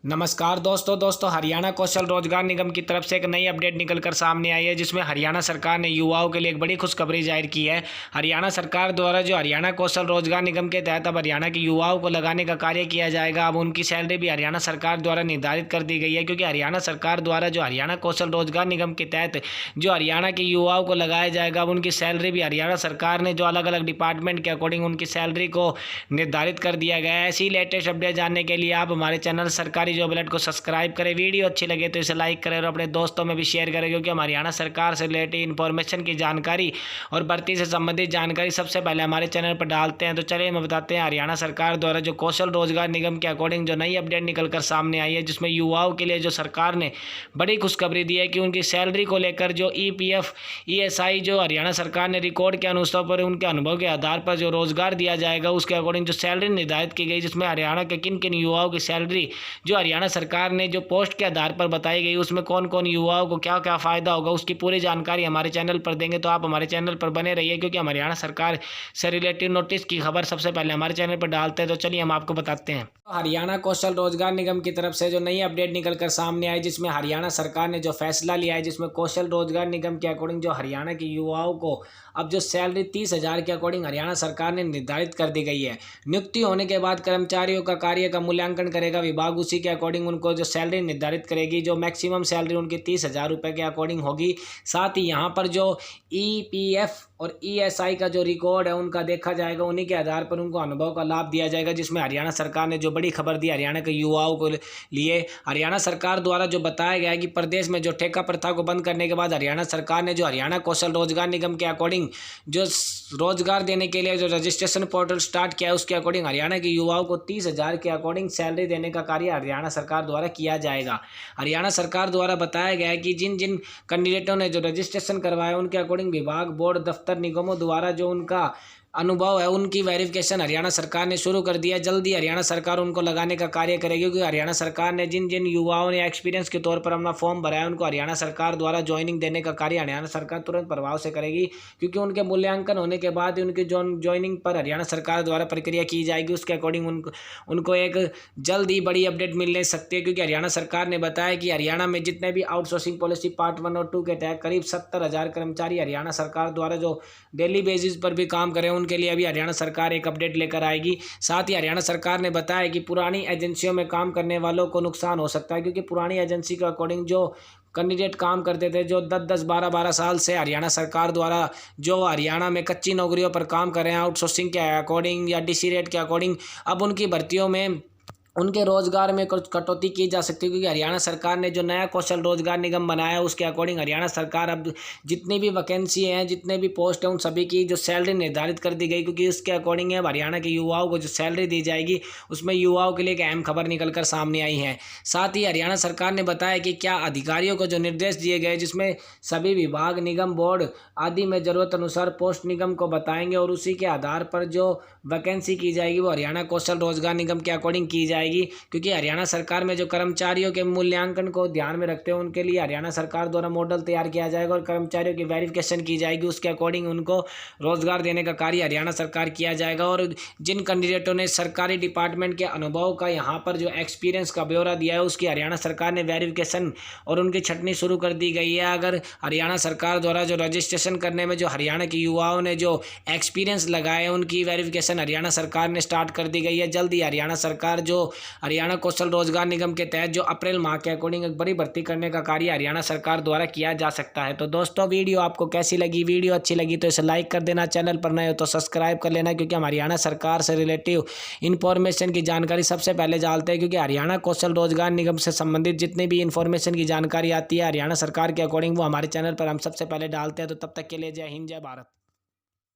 नमस्कार दोस्तों हरियाणा कौशल रोजगार निगम की तरफ से एक नई अपडेट निकलकर सामने आई है, जिसमें हरियाणा सरकार ने युवाओं के लिए एक बड़ी खुशखबरी जाहिर की है। हरियाणा सरकार द्वारा जो हरियाणा कौशल रोजगार निगम के तहत अब हरियाणा के युवाओं को लगाने का कार्य किया जाएगा। अब उनकी सैलरी भी हरियाणा सरकार द्वारा निर्धारित कर दी गई है, क्योंकि हरियाणा सरकार द्वारा जो हरियाणा कौशल रोजगार निगम के तहत जो हरियाणा के युवाओं को लगाया जाएगा, अब उनकी सैलरी भी हरियाणा सरकार ने जो अलग अलग डिपार्टमेंट के अकॉर्डिंग उनकी सैलरी को निर्धारित कर दिया गया है। ऐसी लेटेस्ट अपडेट जानने के लिए आप हमारे चैनल सरकारी जॉब अलर्ट को सब्सक्राइब करें। वीडियो अच्छी लगे तो इसे लाइक करें और अपने दोस्तों में भी शेयर करें, क्योंकि हम हरियाणा सरकार से रिलेटेड इन्फॉर्मेशन की जानकारी और भर्ती से संबंधित जानकारी सबसे पहले हमारे चैनल पर डालते हैं। तो चलिए हम बताते हैं हरियाणा सरकार द्वारा जो कौशल रोजगार निगम के अकॉर्डिंग जो नई अपडेट निकलकर सामने आई है, जिसमें युवाओं के लिए जो सरकार ने बड़ी खुशखबरी दी है कि उनकी सैलरी को लेकर जो EPF ESI जो हरियाणा सरकार ने रिकॉर्ड के अनुसार पर उनके अनुभव के आधार पर जो रोजगार दिया जाएगा, उसके अकॉर्डिंग जो सैलरी निर्धारित की गई, जिसमें हरियाणा के किन किन युवाओं की सैलरी जो हरियाणा सरकार ने जो पोस्ट के आधार पर बताई गई, उसमें कौन कौन युवाओं को क्या क्या फ़ायदा होगा, उसकी पूरी जानकारी हमारे चैनल पर देंगे। तो आप हमारे चैनल पर बने रहिए, क्योंकि हम हरियाणा सरकार से रिलेटेड नोटिस की खबर सबसे पहले हमारे चैनल पर डालते हैं। तो चलिए हम आपको बताते हैं। हरियाणा कौशल रोजगार निगम की तरफ से जो नई अपडेट निकलकर सामने आई, जिसमें हरियाणा सरकार ने जो फैसला लिया है, जिसमें कौशल रोजगार निगम के अकॉर्डिंग जो हरियाणा के युवाओं को अब जो सैलरी 30,000 के अकॉर्डिंग हरियाणा सरकार ने निर्धारित कर दी गई है। नियुक्ति होने के बाद कर्मचारियों का कार्य का मूल्यांकन करेगा विभाग, उसी के अकॉर्डिंग उनको जो सैलरी निर्धारित करेगी। जो मैक्सिमम सैलरी उनकी 30,000 रुपये के अकॉर्डिंग होगी। साथ ही यहाँ पर जो EPF और ESI का जो रिकॉर्ड है उनका देखा जाएगा, उन्हीं के आधार पर उनको अनुभव का लाभ दिया जाएगा। जिसमें हरियाणा सरकार ने जो बड़ी खबर दी हरियाणा के युवाओं को लिए, हरियाणा सरकार द्वारा जो बताया गया है कि प्रदेश में जो ठेका प्रथा को बंद करने के बाद हरियाणा सरकार ने जो हरियाणा कौशल रोजगार निगम के अकॉर्डिंग जो रोजगार देने के लिए जो रजिस्ट्रेशन पोर्टल स्टार्ट किया है, उसके अकॉर्डिंग हरियाणा के युवाओं को 30,000 के अकॉर्डिंग सैलरी देने का कार्य हरियाणा सरकार द्वारा किया जाएगा। हरियाणा सरकार द्वारा बताया गया है कि जिन जिन कैंडिडेटों ने जो रजिस्ट्रेशन करवाया, उनके अकॉर्डिंग विभाग, बोर्ड, दफ्तर, निगमों द्वारा जो उनका अनुभव है, उनकी वेरिफिकेशन हरियाणा सरकार ने शुरू कर दिया है। जल्दी हरियाणा सरकार उनको लगाने का कार्य करेगी, क्योंकि हरियाणा सरकार ने जिन जिन युवाओं ने एक्सपीरियंस के तौर पर अपना फॉर्म भरा है, उनको हरियाणा सरकार द्वारा ज्वाइनिंग देने का कार्य हरियाणा सरकार तुरंत प्रभाव से करेगी, क्योंकि उनके मूल्यांकन होने के बाद उनकी ज्वाइनिंग पर हरियाणा सरकार द्वारा प्रक्रिया की जाएगी। उसके अकॉर्डिंग उनको एक जल्द ही बड़ी अपडेट मिलने सकती है, क्योंकि हरियाणा सरकार ने बताया कि हरियाणा में जितने भी आउटसोर्सिंग पॉलिसी पार्ट 1 और 2 के तहत करीब 70,000 कर्मचारी हरियाणा सरकार द्वारा जो डेली बेसिस पर भी काम करें, उनके लिए अभी हरियाणा सरकार एक अपडेट लेकर आएगी। साथ ही हरियाणा सरकार ने बताया कि पुरानी एजेंसियों में काम करने वालों को नुकसान हो सकता है, क्योंकि पुरानी एजेंसी के अकॉर्डिंग जो कैंडिडेट काम करते थे, जो 10-10, 12-12 साल से हरियाणा सरकार द्वारा जो हरियाणा में कच्ची नौकरियों पर काम कर रहे हैं आउटसोर्सिंग के अकॉर्डिंग या DC रेट के अकॉर्डिंग, अब उनकी भर्तियों में उनके रोजगार में कुछ कटौती की जा सकती है, क्योंकि हरियाणा सरकार ने जो नया कौशल रोजगार निगम बनाया है, उसके अकॉर्डिंग हरियाणा सरकार अब जितनी भी वैकेंसी हैं, जितने भी पोस्ट हैं, उन सभी की जो सैलरी निर्धारित कर दी गई, क्योंकि उसके अकॉर्डिंग अब हरियाणा के युवाओं को जो सैलरी दी जाएगी, उसमें युवाओं के लिए एक अहम खबर निकल कर सामने आई है। साथ ही हरियाणा सरकार ने बताया कि क्या अधिकारियों को जो निर्देश दिए गए, जिसमें सभी विभाग, निगम, बोर्ड आदि में जरूरत अनुसार पोस्ट निगम को बताएंगे, और उसी के आधार पर जो वैकेंसी की जाएगी वो हरियाणा कौशल रोजगार निगम के अकॉर्डिंग की जाएगी। क्योंकि हरियाणा सरकार में जो कर्मचारियों के मूल्यांकन को ध्यान में रखते हैं, उनके लिए हरियाणा सरकार द्वारा मॉडल तैयार किया जाएगा और कर्मचारियों की वेरिफिकेशन की जाएगी। उसके अकॉर्डिंग उनको रोजगार देने का कार्य हरियाणा सरकार किया जाएगा। और जिन कैंडिडेटों ने सरकारी डिपार्टमेंट के अनुभव का यहाँ पर जो एक्सपीरियंस का ब्यौरा दिया है, उसकी हरियाणा सरकार ने वेरिफिकेशन और उनकी छटनी शुरू कर दी गई है। अगर हरियाणा सरकार द्वारा जो रजिस्ट्रेशन करने में जो हरियाणा के युवाओं ने जो एक्सपीरियंस लगाए, उनकी वेरिफिकेशन हरियाणा सरकार ने स्टार्ट कर दी गई है। जल्द ही हरियाणा सरकार जो हरियाणा कौशल रोजगार निगम के तहत जो अप्रैल माह के अकॉर्डिंग एक बड़ी भर्ती करने का कार्य हरियाणा सरकार द्वारा किया जा सकता है। तो दोस्तों वीडियो आपको कैसी लगी? वीडियो अच्छी लगी तो इसे लाइक कर देना, चैनल पर नए हो तो सब्सक्राइब कर लेना, क्योंकि हम हरियाणा सरकार से रिलेटिव इन्फॉर्मेशन की जानकारी सबसे पहले डालते हैं। क्योंकि हरियाणा कौशल रोजगार निगम से संबंधित जितनी भी इन्फॉर्मेशन की जानकारी आती है हरियाणा सरकार के अकॉर्डिंग, वो हमारे चैनल पर हम सबसे पहले डालते हैं। तो तब तक के लिए जय हिंद, जय भारत।